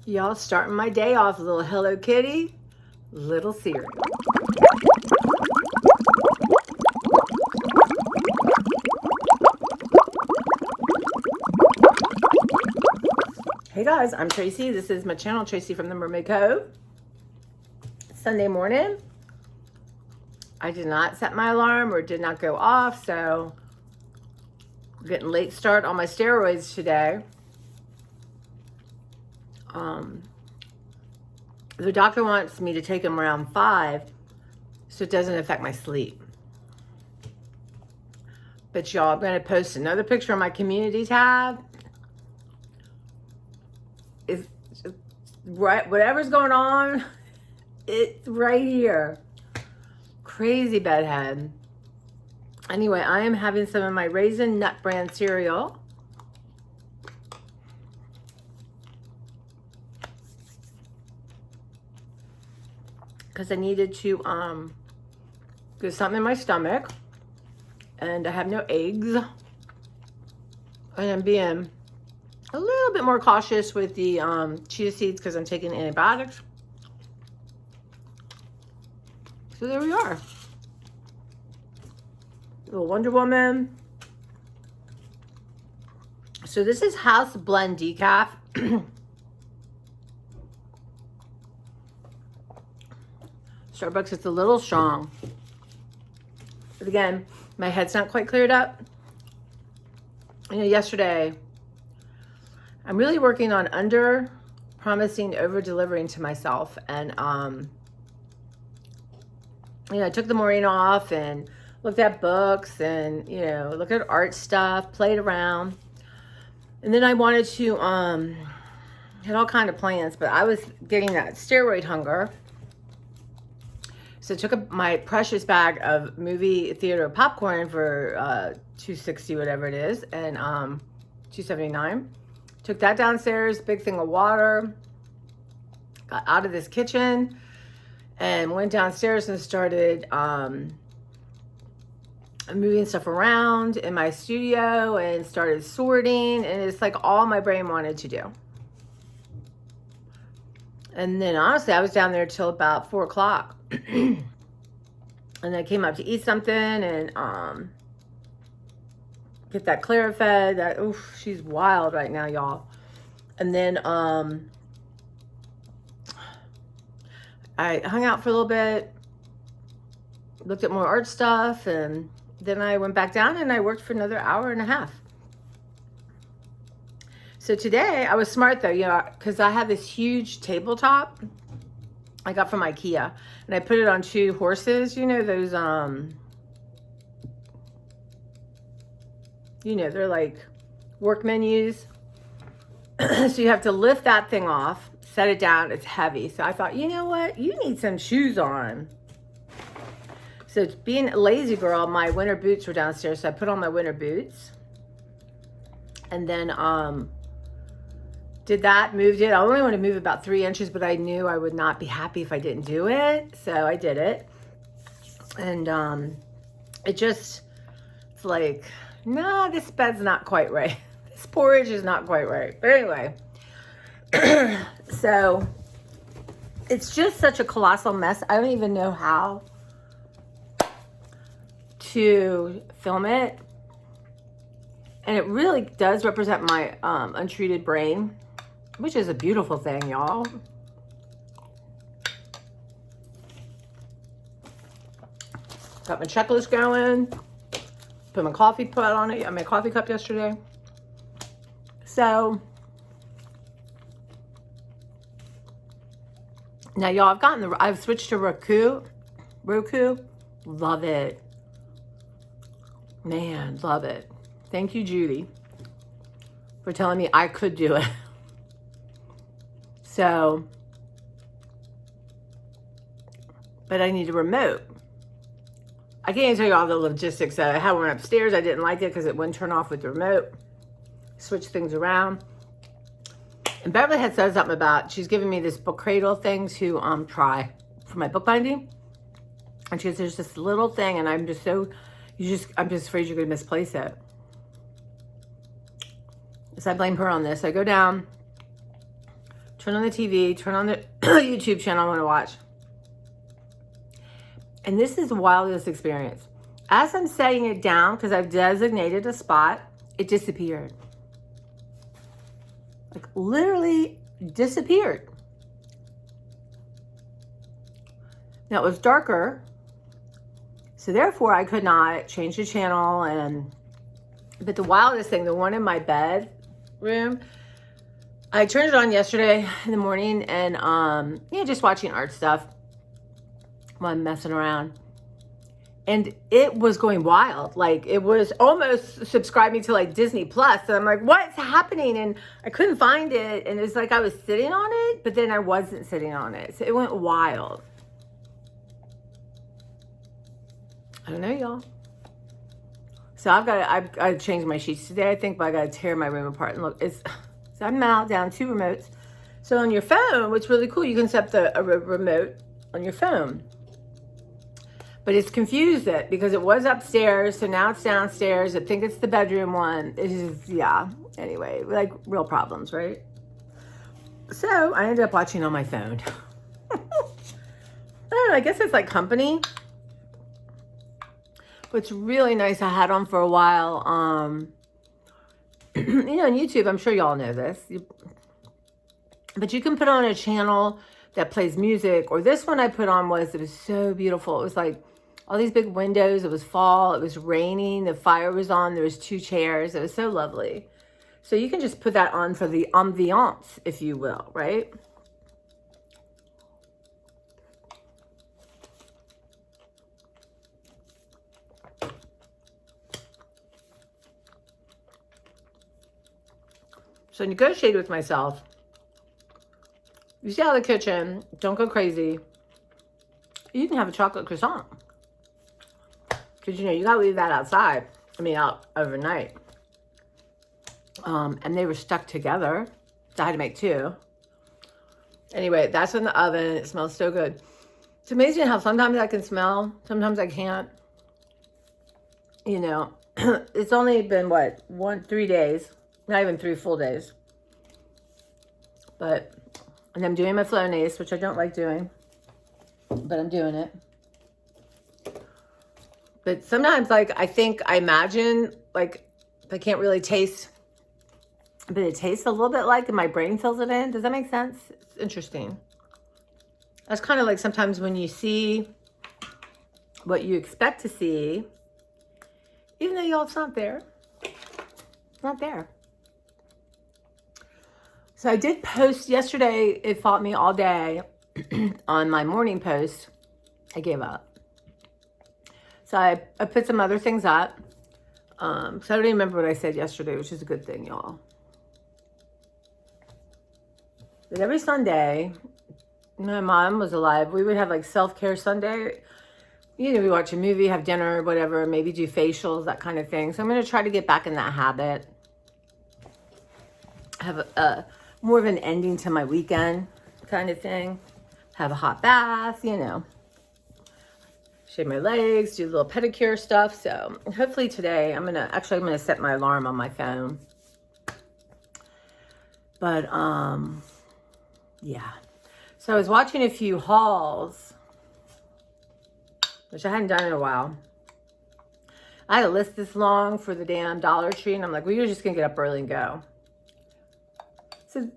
Y'all starting my day off, little Hello Kitty, little Siri. Hey guys, I'm Tracy. This is my channel, Tracy from the Mermaid Cove. It's Sunday morning. I did not set my alarm or did not go off, so I'm getting late start on my steroids today. The doctor wants me to take them around 5 so it doesn't affect my sleep. But y'all, I'm going to post another picture on my community tab. It's right, whatever's going on, it's right here. Crazy bedhead. Anyway, I am having some of my Raisin Nut Bran cereal. Because I needed to get something in my stomach. And I have no eggs. And I'm being a little bit more cautious with the chia seeds because I'm taking antibiotics. So there we are. Little Wonder Woman. So this is House Blend Decaf. Starbucks, it's a little strong. But again, my head's not quite cleared up. You know, yesterday, I'm really working on under promising, over delivering to myself. And, you know, I took the morning off and looked at books and, you know, looked at art stuff, played around. And then I wanted to, had all kind of plans, but I was getting that steroid hunger. So I took my precious bag of movie theater popcorn for $2.60, whatever it is, and $2.79. Took that downstairs, big thing of water, got out of this kitchen, and went downstairs and started moving stuff around in my studio and started sorting, and it's like all my brain wanted to do. And then honestly, I was down there till about 4 o'clock. And I came up to eat something and get that Clarifed. That, oof, she's wild right now, y'all. And then I hung out for a little bit, looked at more art stuff, and then I went back down and I worked for another hour and a half. So today I was smart though, you know, because I have this huge tabletop I got from IKEA, and I put it on 2 horses. You know those, you know, they're like work menus. So you have to lift that thing off, set it down. It's heavy. So I thought, you know what? You need some shoes on. So being a lazy girl, my winter boots were downstairs. So I put on my winter boots, and then did that, moved it. I only want to move about 3 inches, but I knew I would not be happy if I didn't do it. So I did it. And it just, it's like, nah, this bed's not quite right. This porridge is not quite right. But anyway, so it's just such a colossal mess. I don't even know how to film it. And it really does represent my untreated brain, which is a beautiful thing, y'all. Got my checklist going. Put my coffee pot on it. My coffee cup yesterday. So now, y'all, I've switched to Roku. Love it. Man, love it. Thank you, Judy, for telling me I could do it. So, but I need a remote. I can't even tell you all the logistics. I had one upstairs. I didn't like it because it wouldn't turn off with the remote. Switch things around. And Beverly had said something about, she's giving me this book cradle thing to try for my bookbinding. And she goes, there's this little thing, and I'm just so, I'm just afraid you're going to misplace it. So I blame her on this. I go down turn on the TV, turn on the YouTube channel I want to watch. And this is the wildest experience. As I'm setting it down, because I've designated a spot, it disappeared. Like literally disappeared. Now it was darker, so therefore I could not change the channel. But the wildest thing, the one in my bedroom, I turned it on yesterday in the morning and just watching art stuff while I'm messing around. And it was going wild. Like it was almost subscribing to like Disney Plus. And I'm like, what's happening? And I couldn't find it. And it was like I was sitting on it, but then I wasn't sitting on it. So it went wild. I don't know, y'all. So I've changed my sheets today, I think, but I got to tear my room apart. And look, so I'm now down 2 remotes. So on your phone, what's really cool, you can set a remote on your phone. But it's confused it because it was upstairs, so now it's downstairs. I think it's the bedroom one. It is, yeah. Anyway, like real problems, right? So I ended up watching on my phone. I don't know, I guess it's like company. What's really nice, I had on for a while, on YouTube, I'm sure y'all know this, but you can put on a channel that plays music, or this one I put on it was so beautiful. It was like all these big windows, it was fall, it was raining, the fire was on, there was 2 chairs, it was so lovely. So you can just put that on for the ambiance, if you will, right? So I negotiated with myself. You see out of the kitchen, don't go crazy. You can have a chocolate croissant. Because, you got to leave that outside. Out overnight. And they were stuck together. So I had to make 2. Anyway, that's in the oven. It smells so good. It's amazing how sometimes I can smell. Sometimes I can't. It's only been, 3 days. Not even 3 full days. And I'm doing my Flonase, which I don't like doing. But I'm doing it. But sometimes, I imagine, I can't really taste, but it tastes a little bit like, and my brain fills it in. Does that make sense? It's interesting. That's kind of like sometimes when you see what you expect to see, even though y'all, it's not there. It's not there. So I did post yesterday, it fought me all day on my morning post. I gave up. So I put some other things up. So I don't even remember what I said yesterday, which is a good thing, y'all. But every Sunday, my mom was alive, we would have self-care Sunday. We watch a movie, have dinner, whatever, maybe do facials, that kind of thing. So I'm going to try to get back in that habit. Have more of an ending to my weekend kind of thing. Have a hot bath, shave my legs, do a little pedicure stuff. So hopefully today I'm gonna set my alarm on my phone. But yeah. So I was watching a few hauls, which I hadn't done in a while. I had a list this long for the damn Dollar Tree, and I'm like, well, you're just gonna get up early and go. So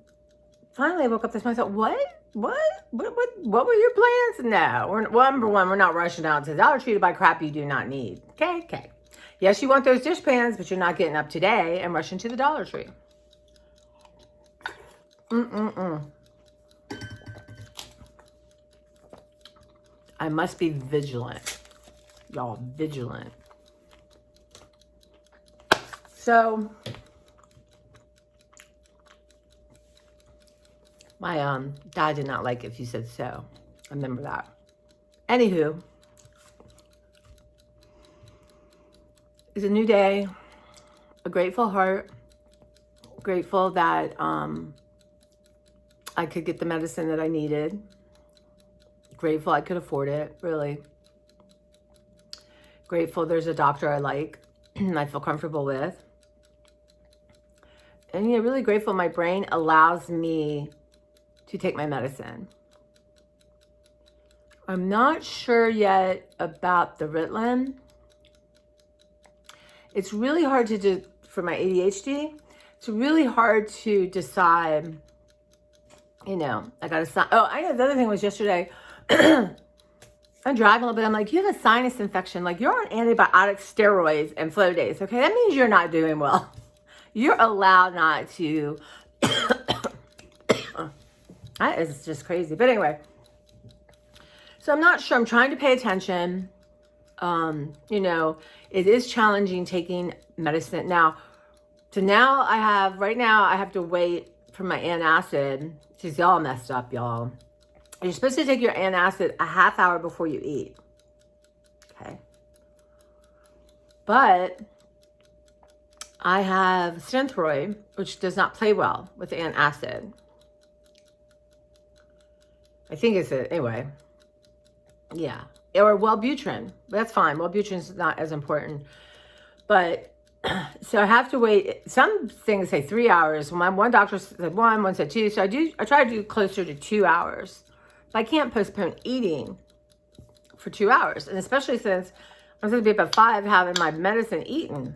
finally I woke up this morning, I thought, what were your plans? No, number one, we're not rushing out to the Dollar Tree to buy crap you do not need. Okay. Yes, you want those dish pans, but you're not getting up today and rushing to the Dollar Tree. I must be vigilant. Y'all, vigilant. So my dad did not like it if you said so. I remember that. Anywho, it's a new day, a grateful heart, grateful that I could get the medicine that I needed, grateful I could afford it, really. Grateful there's a doctor I like and I feel comfortable with. And really grateful my brain allows me to take my medicine. I'm not sure yet about the Ritalin. It's really hard to do for my ADHD. It's really hard to decide, you know, I got to, oh, I know the other thing was yesterday, I'm driving a little bit. I'm like, you have a sinus infection. Like, you're on antibiotics, steroids, and Flonase. Okay, that means you're not doing well. You're allowed not to. That is just crazy. But anyway, so I'm not sure. I'm trying to pay attention. You know, it is challenging taking medicine. Now, right now I have to wait for my antacid. She's all messed up, y'all. You're supposed to take your antacid a half hour before you eat. Okay. But I have Synthroid, which does not play well with antacid. I think it's it. Anyway. Yeah. Or Wellbutrin. That's fine. Wellbutrin's not as important. But, so I have to wait. Some things say 3 hours. One doctor said one said 2. So I try to do closer to 2 hours. But I can't postpone eating for 2 hours. And especially since I'm supposed to be up at 5 having my medicine eaten.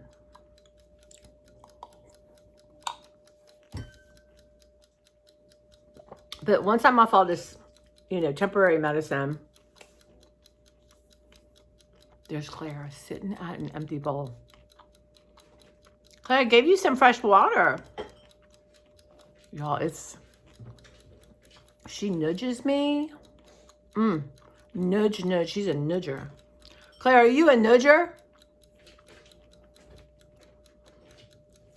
But once I'm off all this, you know, temporary medicine, there's Claire sitting at an empty bowl. Claire, I gave you some fresh water. Y'all, she nudges me. Nudge, nudge. She's a nudger. Claire, are you a nudger?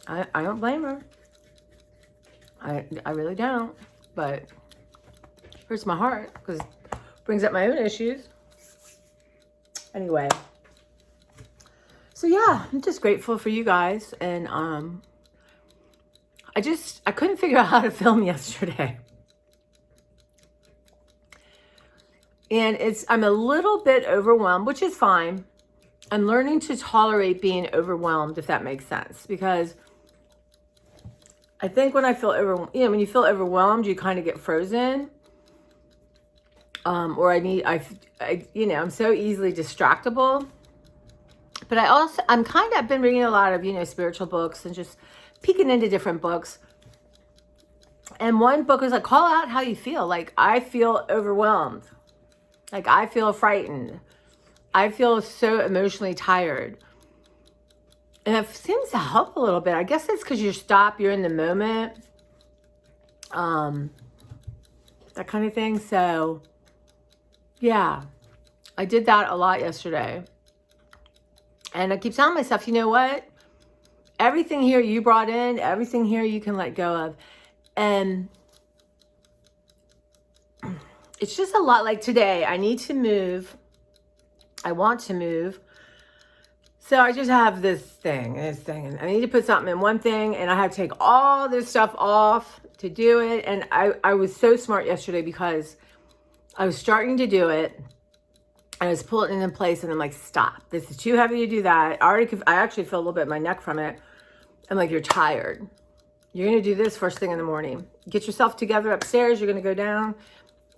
I don't blame her. I really don't. But hurts my heart because it brings up my own issues. Anyway. So yeah, I'm just grateful for you guys. And I couldn't figure out how to film yesterday. And I'm a little bit overwhelmed, which is fine. I'm learning to tolerate being overwhelmed, if that makes sense. Because I think when I feel overwhelmed, you know, when you feel overwhelmed, you kind of get frozen. Or you know, I'm so easily distractible. But I've been reading a lot of, you know, spiritual books and just peeking into different books. And one book was like, call out how you feel. Like, I feel overwhelmed. Like, I feel frightened. I feel so emotionally tired. And it seems to help a little bit. I guess it's because you're in the moment. That kind of thing. So, yeah. I did that a lot yesterday. And I keep telling myself, you know what? Everything here you brought in, everything here you can let go of. And it's just a lot. Like today, I need to move. I want to move. So I just have this thing, and I need to put something in one thing, and I have to take all this stuff off to do it. And I was so smart yesterday because I was starting to do it. I was pulling it in place, and I'm like, stop. This is too heavy to do that. I actually feel a little bit in my neck from it. I'm like, you're tired. You're going to do this first thing in the morning. Get yourself together upstairs. You're going to go down,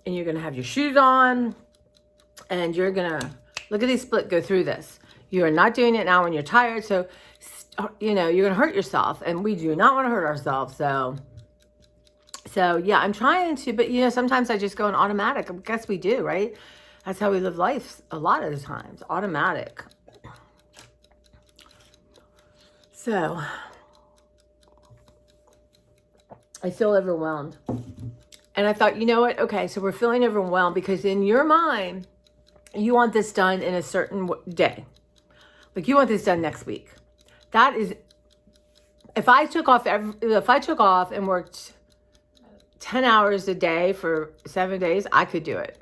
and you're going to have your shoes on, and you're going to look at these split, go through this. You are not doing it now when you're tired. So, you know, you're going to hurt yourself, and we do not want to hurt ourselves. So yeah, I'm trying to, but you know, sometimes I just go in automatic. I guess we do, right? That's how we live life a lot of the times, automatic. So I feel overwhelmed. And I thought, you know what? Okay, so we're feeling overwhelmed because in your mind, you want this done in a certain day. Like you want this done next week. That is, if I took off and worked 10 hours a day for 7 days, I could do it.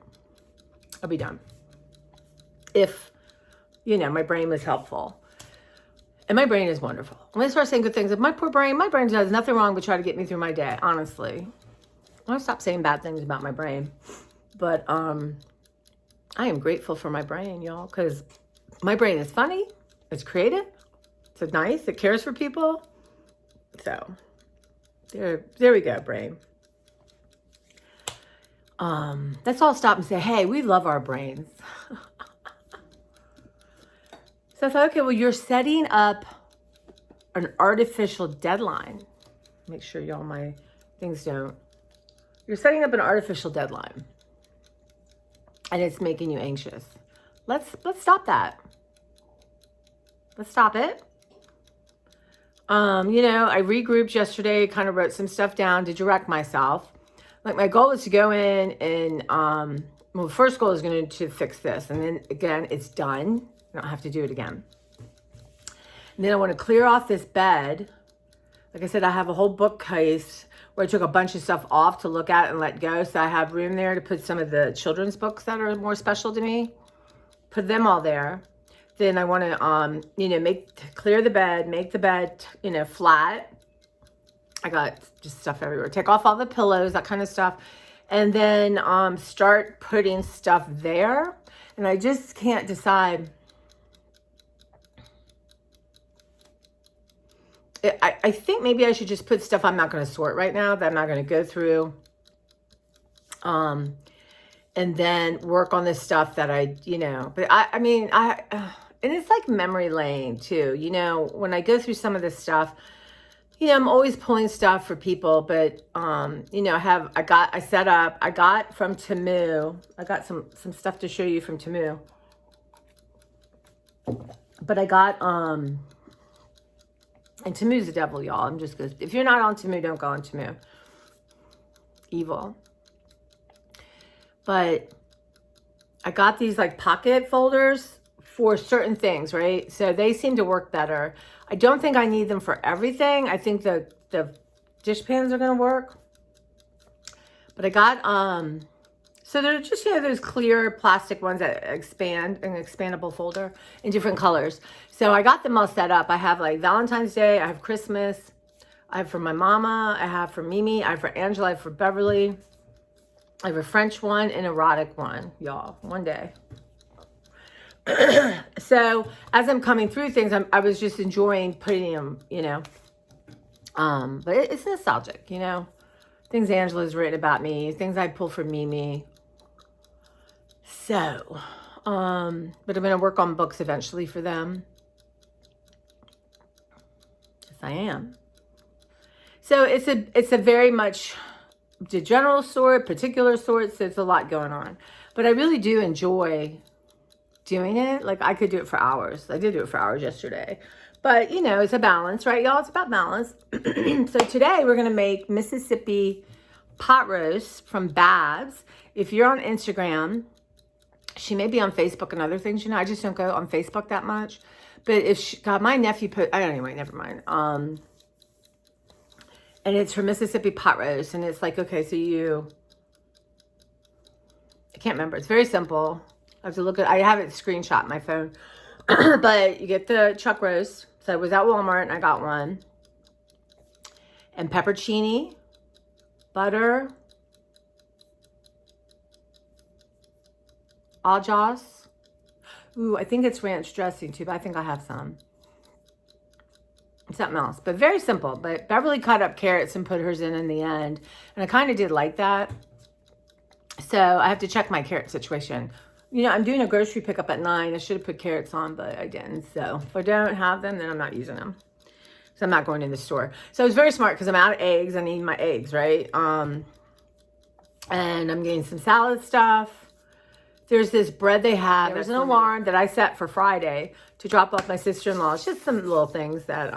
I'll be done. If, you know, my brain was helpful. And my brain is wonderful. When I start saying good things, my brain does nothing wrong but try to get me through my day, honestly. I'll stop saying bad things about my brain. But I am grateful for my brain, y'all, because my brain is funny. It's creative. It's nice. It cares for people. So there we go, brain. let's all stop and say, hey, we love our brains. So I thought, okay, well, you're setting up an artificial deadline. Make sure y'all, my things don't. You're setting up an artificial deadline. And it's making you anxious. Let's stop that. Let's stop it. You know, I regrouped yesterday, kind of wrote some stuff down to direct myself. Like my goal is to go in and, well, the first goal is going to fix this. And then again, it's done. I don't have to do it again. And then I want to clear off this bed. Like I said, I have a whole bookcase where I took a bunch of stuff off to look at and let go. So I have room there to put some of the children's books that are more special to me. Put them all there. Then I want to, you know, clear the bed, make the bed, you know, flat. I got just stuff everywhere. Take off all the pillows, that kind of stuff. And then start putting stuff there. And I just can't decide. I think maybe I should just put stuff I'm not going to sort right now, that I'm not going to go through. And then work on this stuff that I, you know, but I mean, and it's like memory lane too. You know, when I go through some of this stuff, you know, I'm always pulling stuff for people, but, you know, I got from Temu, I got some stuff to show you from Temu, but I got, and Temu's the devil, y'all. I'm just good. If you're not on Temu, don't go on Temu. Evil. But I got these like pocket folders for certain things, right? So they seem to work better. I don't think I need them for everything. I think the dish pans are going to work. But I got, so they're just, you know, those clear plastic ones that expand, an expandable folder in different colors. So I got them all set up. I have like Valentine's Day, I have Christmas, I have for my mama, I have for Mimi, I have for Angela, I have for Beverly. I have a French one and erotic one, y'all, one day. So as I'm coming through things, I was just enjoying putting them, you know, but it's nostalgic, you know, things Angela's written about me, things I pull from Mimi. So, but I'm going to work on books eventually for them. Yes, I am. So it's a very much the general sort, particular sorts. So it's a lot going on, but I really do enjoy doing it. Like I could do it for hours. I did do it for hours yesterday, but you know, it's a balance, right, y'all? It's about balance. So today we're going to make Mississippi pot roast from Babs. If you're on Instagram, she may be on Facebook and other things, you know, I just don't go on Facebook that much. But if she, God, my nephew put, anyway, never mind. And it's her Mississippi pot roast. And it's like, okay, so I can't remember. It's very simple. I have to look at, I have it screenshot my phone. But you get the chuck roast. So I was at Walmart and I got one. And peppercini, butter, Ajas. Ooh, I think it's ranch dressing too, but I think I have some. Something else, but very simple. But Beverly cut up carrots and put hers in the end. And I kind of did like that. So I have to check my carrot situation. You know, I'm doing a grocery pickup at 9. I should have put carrots on, but I didn't. So if I don't have them, then I'm not using them. So I'm not going in the store. So it's very smart because I'm out of eggs. I need my eggs, right? And I'm getting some salad stuff. There's this bread they have. There's an alarm that I set for Friday to drop off my sister-in-law. It's just some little things that,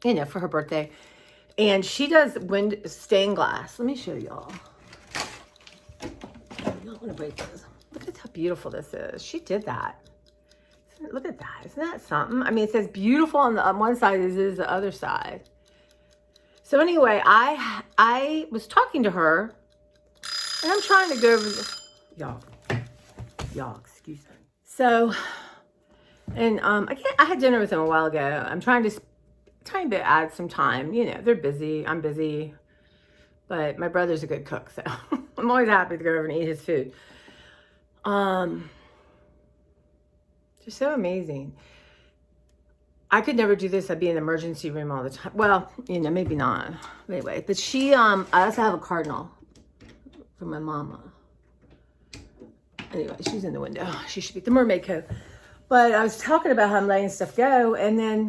you know, for her birthday. And she does stained glass. Let me show y'all. I don't want to break this. Look at how beautiful this is. She did that. Look at that. Isn't that something? I mean, it says beautiful on the one side, as is the other side. So anyway, I was talking to her, and I'm trying to go over this. Y'all, excuse me. So, and I had dinner with them a while ago. I'm trying to add some time. You know, they're busy. I'm busy, but my brother's a good cook, so I'm always happy to go over and eat his food. They're so amazing. I could never do this. I'd be in the emergency room all the time. Well, you know, maybe not. Anyway, but she, I also have a cardinal for my mama. Anyway, she's in the window. She should be the mermaid cove. But I was talking about how I'm letting stuff go, and then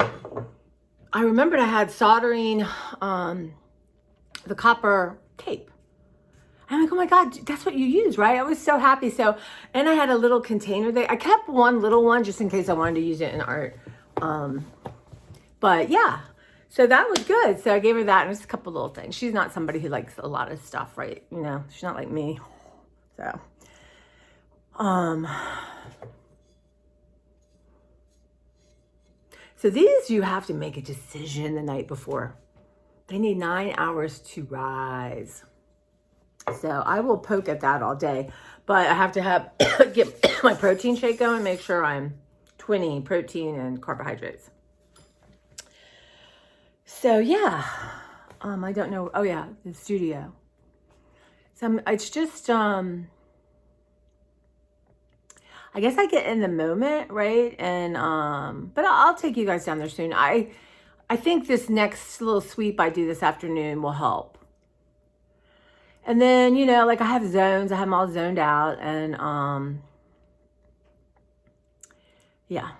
I remembered I had soldering the copper tape. And I'm like, oh my God, that's what you use, right? I was so happy. So, and I had a little container there. I kept one little one just in case I wanted to use it in art. But yeah, so that was good. So I gave her that and just a couple little things. She's not somebody who likes a lot of stuff, right? You know, she's not like me. So, so these, you have to make a decision the night before. They need 9 hours to rise. So I will poke at that all day, but I have to get my protein shake going, make sure I'm 20 protein and carbohydrates. So yeah, I don't know. Oh yeah, the studio. So it's just, I guess I get in the moment, right? And, but I'll take you guys down there soon. I think this next little sweep I do this afternoon will help. And then, you know, like I have zones, I have them all zoned out, and yeah.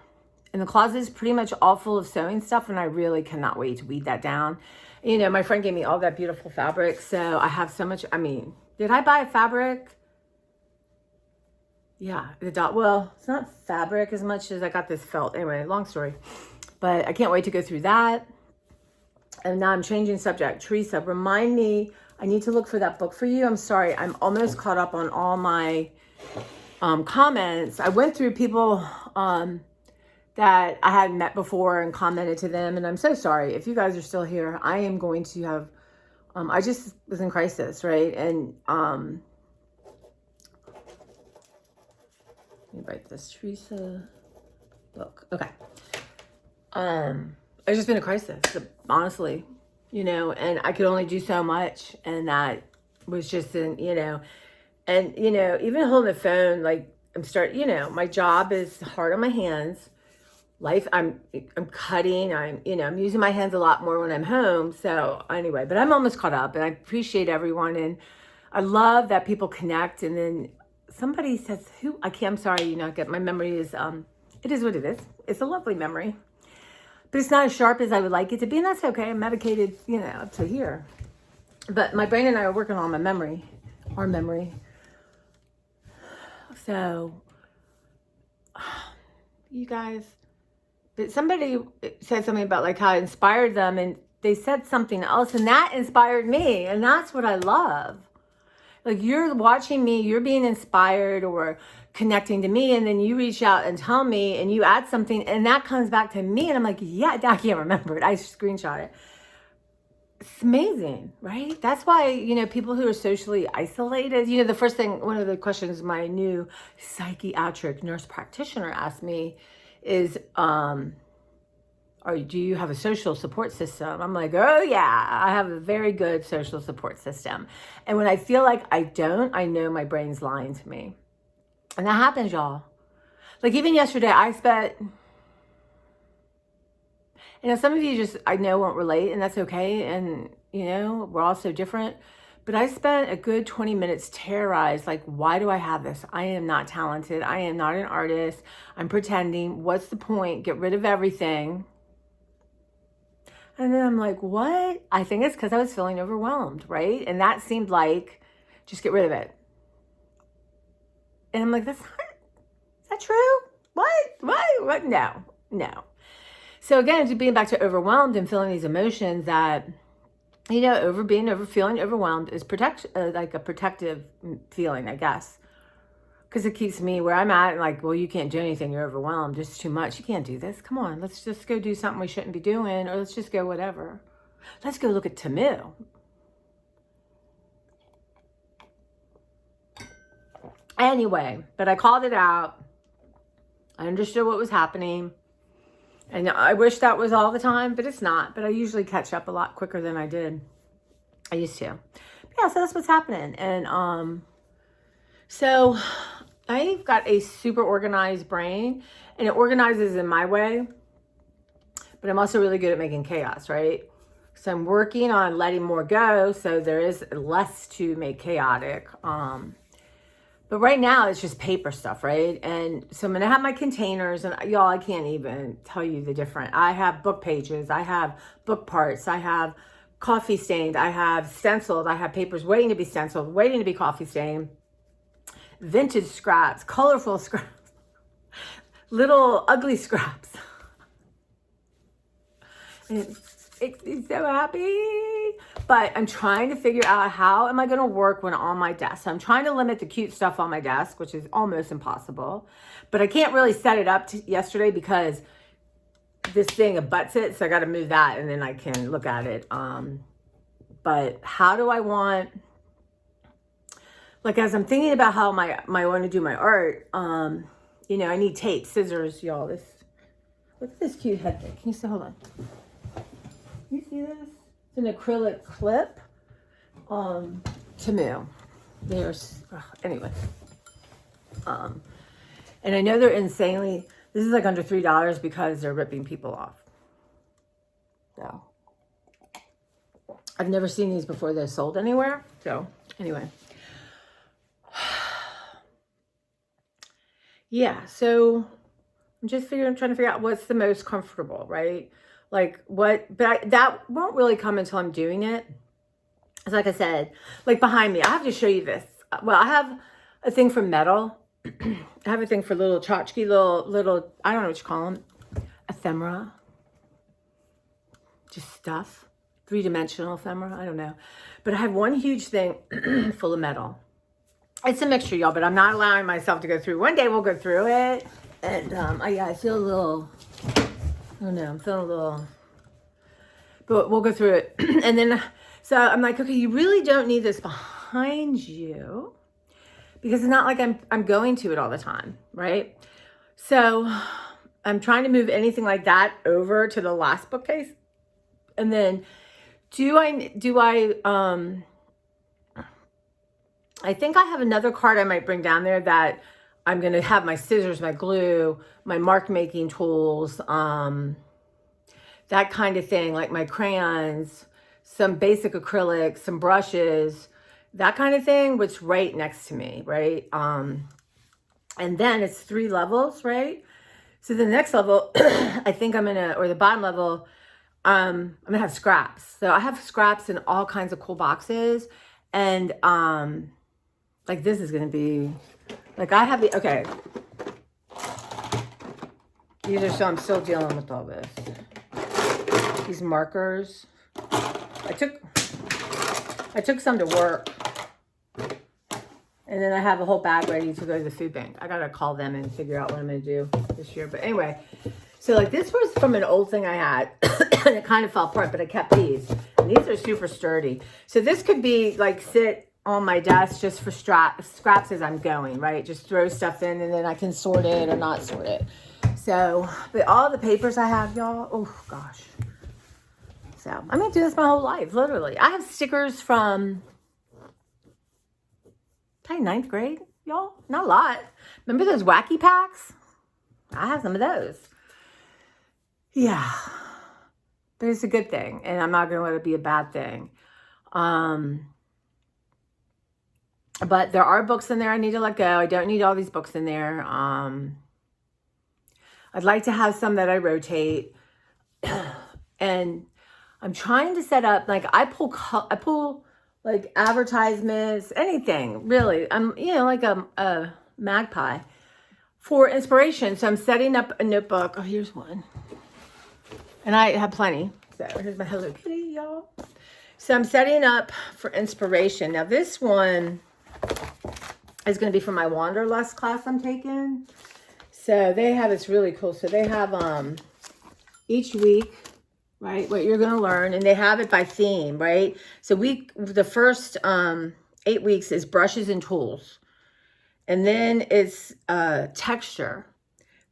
And the closet is pretty much all full of sewing stuff, and I really cannot wait to weed that down. You know, my friend gave me all that beautiful fabric, so I have so much. I mean, did I buy a fabric? Yeah, well, it's not fabric as much as I got this felt. Anyway, long story. But I can't wait to go through that. And now I'm changing subject. Teresa, remind me, I need to look for that book for you. I'm sorry, I'm almost caught up on all my comments. I went through people that I hadn't met before and commented to them. And I'm so sorry. If you guys are still here, I am going to have, I just was in crisis, right? And let me write this, Teresa book. Okay. I've just been in a crisis, honestly, you know, and I could only do so much. And that was just you know, and, you know, even holding the phone, like you know, my job is hard on my hands. Life, I'm cutting, you know, I'm using my hands a lot more when I'm home. So anyway, but I'm almost caught up, and I appreciate everyone. And I love that people connect. And then somebody says, I'm sorry, you know, my memory is, it is what it is. It's a lovely memory, but it's not as sharp as I would like it to be. And that's okay. I'm medicated, you know, up to here. But my brain and I are working on our memory. So, you guys, but somebody said something about like how I inspired them, and they said something else, and that inspired me. And that's what I love. Like, you're watching me, you're being inspired or connecting to me, and then you reach out and tell me, and you add something, and that comes back to me, and I'm like, yeah, I can't remember it. I screenshot it. It's amazing, right? That's why, you know, people who are socially isolated, you know, one of the questions my new psychiatric nurse practitioner asked me is, do you have a social support system? I'm like, oh yeah, I have a very good social support system. And when I feel like I don't, I know my brain's lying to me. And that happens, y'all. Like even yesterday, I spent, you know, some of you just, I know won't relate, and that's okay. And, you know, we're all so different. But I spent a good 20 minutes terrorized, like, why do I have this? I am not talented. I am not an artist. I'm pretending. What's the point? Get rid of everything. And then I'm like, what? I think it's because I was feeling overwhelmed, right? And that seemed like, just get rid of it. And I'm like, is that true? What? No. So again, being back to overwhelmed and feeling these emotions that, you know, feeling overwhelmed is like a protective feeling, I guess. Because it keeps me where I'm at, like, well, you can't do anything, you're overwhelmed, it's too much, you can't do this, come on, let's just go do something we shouldn't be doing, or let's just go whatever. Let's go look at Temu. Anyway, but I called it out. I understood what was happening. And I wish that was all the time, but it's not. But I usually catch up a lot quicker than I did. I used to. But yeah, so that's what's happening. And so I've got a super organized brain, and it organizes in my way. But I'm also really good at making chaos, right? So I'm working on letting more go, so there is less to make chaotic. But right now it's just paper stuff, right? And so I'm gonna have my containers, and y'all, I can't even tell you the different. I have book pages, I have book parts, I have coffee stained, I have stenciled, I have papers waiting to be stenciled, waiting to be coffee stained, vintage scraps, colorful scraps, little ugly scraps. And it makes me so happy. But I'm trying to figure out how am I going to work when on my desk. So I'm trying to limit the cute stuff on my desk, which is almost impossible. But I can't really set it up yesterday because this thing abuts it. So I got to move that and then I can look at it. But how do I want, like, as I'm thinking about how I want to do my art, you know, I need tape, scissors, y'all. Look at this cute head thing. Can you see? Hold on. You see this? It's an acrylic clip. Temu. Anyway. And I know they're insanely, this is like under $3 because they're ripping people off. So I've never seen these before they're sold anywhere. So anyway. Yeah, so I'm just trying to figure out what's the most comfortable, right? Like that won't really come until I'm doing it. It's like I said, like behind me, I have to show you this. Well, I have a thing for metal. I have a thing for little tchotchke, little, I don't know what you call them, ephemera. Just stuff. 3-dimensional ephemera, I don't know. But I have one huge thing full of metal. It's a mixture, y'all, but I'm not allowing myself to go through. One day we'll go through it. And I feel a little, I don't know, I'm feeling a little, but we'll go through it. And then, so I'm like, okay, you really don't need this behind you because it's not like I'm going to it all the time, right? So I'm trying to move anything like that over to the last bookcase. And then I think I have another card I might bring down there that I'm going to have my scissors, my glue, my mark making tools, that kind of thing, like my crayons, some basic acrylics, some brushes, that kind of thing, which right next to me, right? And then it's 3 levels, right? So the next level, I think or the bottom level, I'm gonna have scraps. So I have scraps in all kinds of cool boxes. And like this is gonna be, like I have okay. These are, so I'm still dealing with all this. These markers. I took some to work. And then I have a whole bag ready to go to the food bank. I gotta call them and figure out what I'm gonna do this year. But anyway, so like this was from an old thing I had and it kind of fell apart, but I kept these. And these are super sturdy. So this could be like sit on my desk just for scraps as I'm going, right? Just throw stuff in and then I can sort it or not sort it. So, but all the papers I have, y'all, oh gosh. So I'm gonna do this my whole life, literally. I have stickers from probably 9th grade, y'all. Not a lot. Remember those wacky packs? I have some of those. Yeah. But it's a good thing. And I'm not going to let it be a bad thing. But there are books in there I need to let go. I don't need all these books in there. I'd like to have some that I rotate. And I'm trying to set up, like I pull like advertisements, anything really. I'm, like a magpie for inspiration. So I'm setting up a notebook. Oh, here's one. And I have plenty. So here's my Hello Kitty, y'all. So I'm setting up for inspiration. Now this one is going to be for my Wanderlust class I'm taking. So they have, it's really cool. So they have each week, right, what you're going to learn, and they have it by theme, right? So the first 8 weeks is brushes and tools. And then it's texture.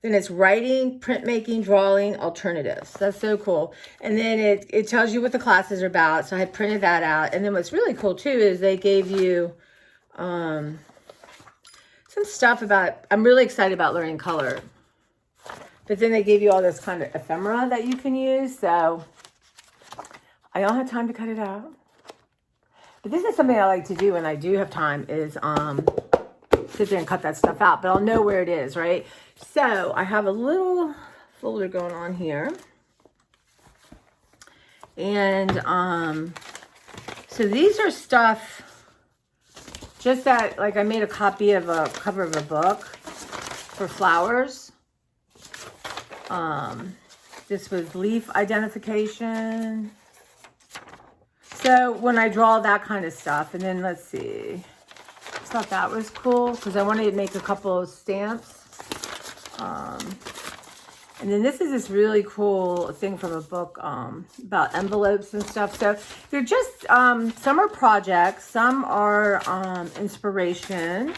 Then it's writing, printmaking, drawing, alternatives. That's so cool. And then it tells you what the classes are about. So I had printed that out. And then what's really cool too is they gave you some stuff about, I'm really excited about learning color. But then they gave you all this kind of ephemera that you can use. So I don't have time to cut it out. But this is something I like to do when I do have time is sit there and cut that stuff out. But I'll know where it is, right? So I have a little folder going on here. And so these are stuff just that, like I made a copy of a cover of a book for flowers. This was leaf identification. So when I draw that kind of stuff, and then let's see, I thought that was cool because I wanted to make a couple of stamps. And then this is this really cool thing from a book about envelopes and stuff. So they're just, some are projects, some are inspiration.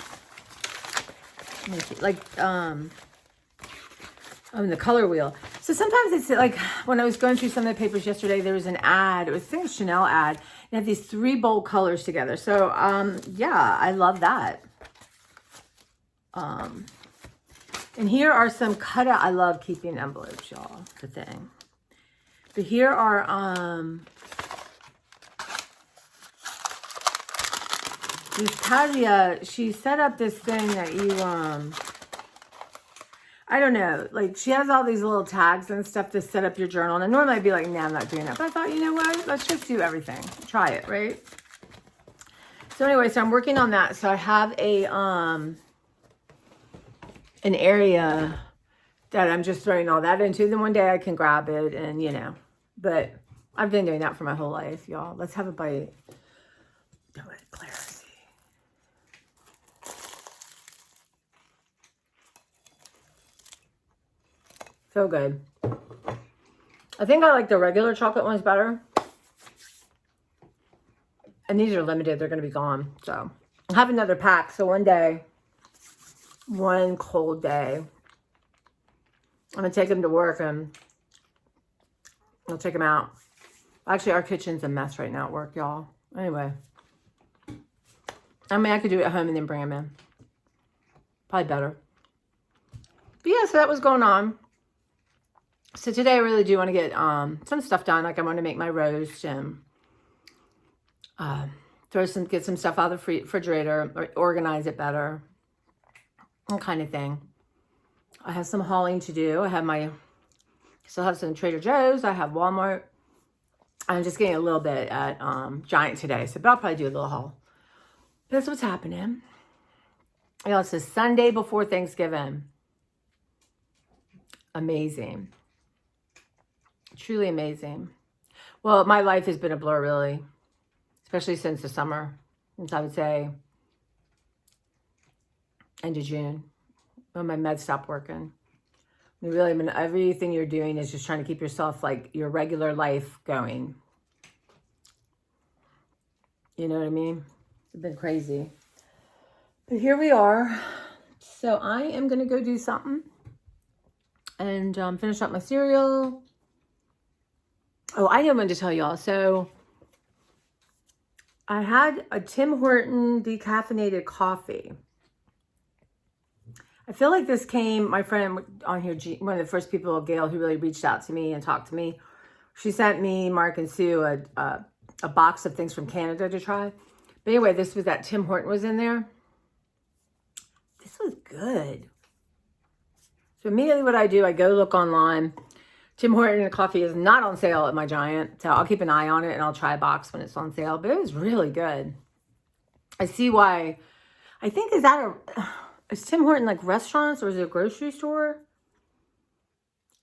Let me see, like, the color wheel. So sometimes it's like, when I was going through some of the papers yesterday, there was an ad, it was I think a Chanel ad, and it had these 3 bold colors together. So, yeah, I love that. And here are some cutout. I love keeping envelopes, y'all. It's a thing. But here are these Talia. She set up this thing that you I don't know. Like she has all these little tags and stuff to set up your journal. And normally I'd be like, nah, I'm not doing that. But I thought, you know what? Let's just do everything. Try it, right? So anyway, so I'm working on that. So I have a an area that I'm just throwing all that into. Then one day I can grab it and, you know, but I've been doing that for my whole life, y'all. Let's have a bite. Do it, Claire. See. So good. I think I like the regular chocolate ones better. And these are limited. They're going to be gone. So I'll have another pack. So one day, one cold day, I'm going to take them to work and I'll take them out. Actually, our kitchen's a mess right now at work, y'all. Anyway. I mean, I could do it at home and then bring them in. Probably better. But yeah, so that was going on. So today I really do want to get some stuff done. Like I want to make my roast and get some stuff out of the refrigerator, or organize it better. That kind of thing. I have some hauling to do. I have still have some Trader Joe's. I have Walmart. I'm just getting a little bit at Giant today. So, but I'll probably do a little haul. That's what's happening. You know, it's the Sunday before Thanksgiving. Amazing. Truly amazing. Well, my life has been a blur, really. Especially since the summer. Since I would say end of June, when my meds stopped working. I mean, really, I mean, everything you're doing is just trying to keep yourself, like, your regular life going. You know what I mean? It's been crazy. But here we are. So I am going to go do something. And finish up my cereal. Oh, I wanted to tell y'all. So I had a Tim Horton decaffeinated coffee. I feel like this came, my friend on here, one of the first people, Gail, who really reached out to me and talked to me. She sent me, Mark and Sue, a box of things from Canada to try. But anyway, this was that Tim Horton was in there. This was good. So immediately what I do, I go look online. Tim Horton coffee is not on sale at my Giant. So I'll keep an eye on it and I'll try a box when it's on sale. But it was really good. I see why. I think, is Tim Horton like restaurants or is it a grocery store?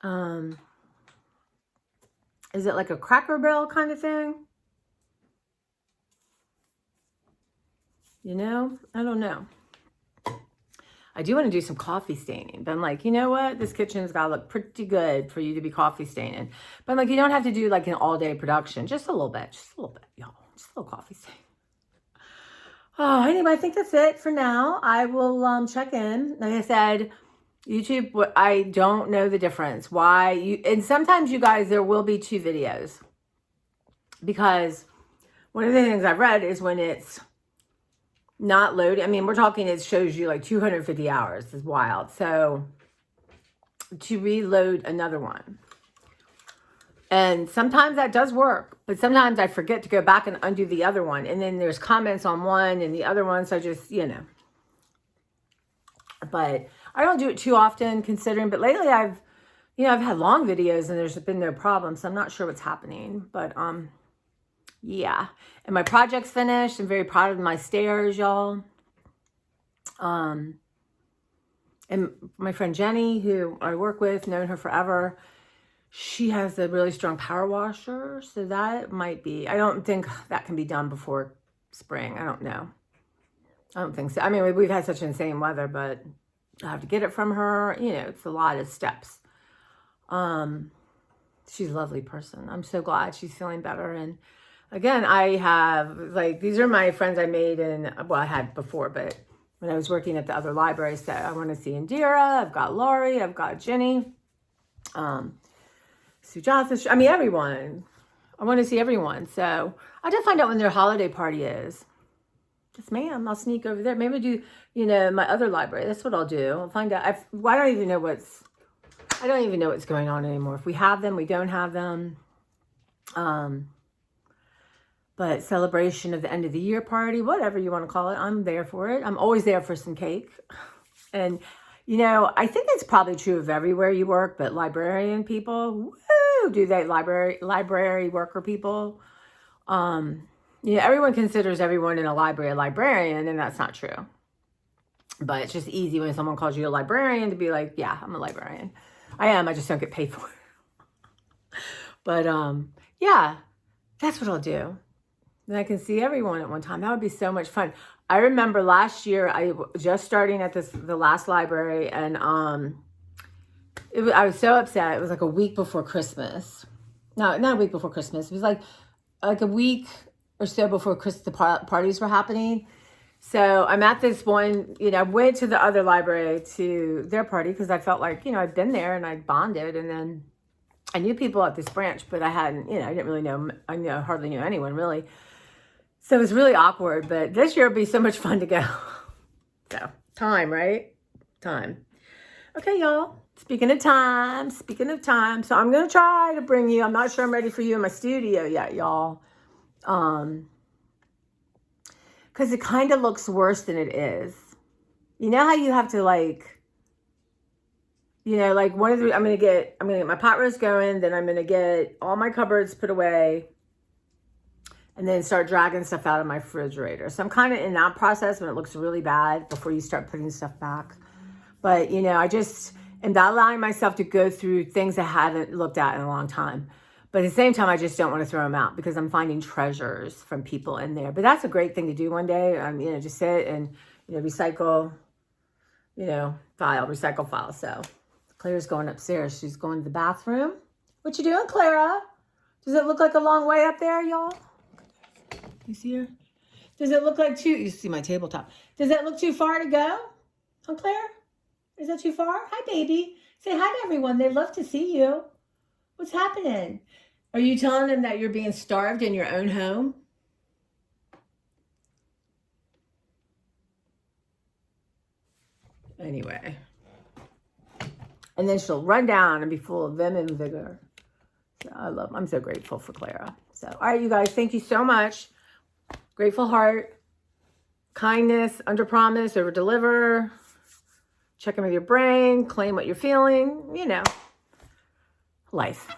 Is it like a Cracker Barrel kind of thing? You know, I don't know. I do want to do some coffee staining, but I'm like, you know what? This kitchen's got to look pretty good for you to be coffee staining. But I'm like, you don't have to do like an all-day production. Just a little bit, y'all. Just a little coffee stain. Oh, anyway, I think that's it for now. I will check in. Like I said, YouTube, I don't know the difference. And sometimes, you guys, there will be 2 videos. Because one of the things I've read is when it's not loading. I mean, we're talking, it shows you like 250 hours. Is wild. So to reload another one. And sometimes that does work, but sometimes I forget to go back and undo the other one. And then there's comments on one and the other one. So I just, but I don't do it too often considering, but lately I've had long videos and there's been no problem. So I'm not sure what's happening, but, yeah. And my project's finished. I'm very proud of my stairs, y'all. And my friend Jenny, who I work with, known her forever, she has a really strong power washer. So that might be, I don't think that can be done before spring. I don't know. I don't think so. I mean, we've had such insane weather, but I have to get it from her. It's a lot of steps. She's a lovely person. I'm so glad she's feeling better. And again, I have, these are my friends I made I had before, but when I was working at the other library. So I want to see Indira. I've got Laurie. I've got Jenny. Sujatha. I mean, everyone. I want to see everyone. So I have to find out when their holiday party is. Yes, ma'am. I'll sneak over there. Maybe do, my other library. That's what I'll do. I'll find out. I don't even know what's going on anymore. If we have them, we don't have them. But celebration of the end of the year party, whatever you want to call it, I'm there for it. I'm always there for some cake. And, I think it's probably true of everywhere you work, but librarian people, woo, do they library worker people? Everyone considers everyone in a library a librarian, and that's not true. But it's just easy when someone calls you a librarian to be like, yeah, I'm a librarian. I am. I just don't get paid for it. But, yeah, that's what I'll do. And I can see everyone at one time. That would be so much fun. I remember last year, I was just starting at the last library, and I was so upset. It was like a week before Christmas. No, not a week before Christmas. It was like a week or so before the parties were happening. So I'm at this one, I went to the other library to their party because I felt like, I'd been there and I'd bonded, and then I knew people at this branch, but I hadn't, I didn't really know, hardly knew anyone really. So it was really awkward, but this year would be so much fun to go. So time, right? Time. Okay, y'all. Speaking of time. So I'm going to try to bring you, I'm not sure I'm ready for you in my studio yet, y'all. Because it kind of looks worse than it is. You know how you have to I'm going to get my pot roast going, then I'm going to get all my cupboards put away, and then start dragging stuff out of my refrigerator. So I'm kind of in that process when it looks really bad before you start putting stuff back. But, I just am not allowing myself to go through things I haven't looked at in a long time. But at the same time, I just don't want to throw them out because I'm finding treasures from people in there. But that's a great thing to do one day. Just sit and, recycle, recycle file. So Claire's going upstairs. She's going to the bathroom. What you doing, Clara? Does it look like a long way up there, y'all? You see her? Does it look like you see my tabletop. Does that look too far to go? Huh, Claire? Is that too far? Hi, baby. Say hi to everyone. They'd love to see you. What's happening? Are you telling them that you're being starved in your own home? Anyway. And then she'll run down and be full of vim and vigor. So I'm so grateful for Clara. So, all right, you guys, thank you so much. Grateful heart, kindness, under promise, over deliver. Check in with your brain, claim what you're feeling, life.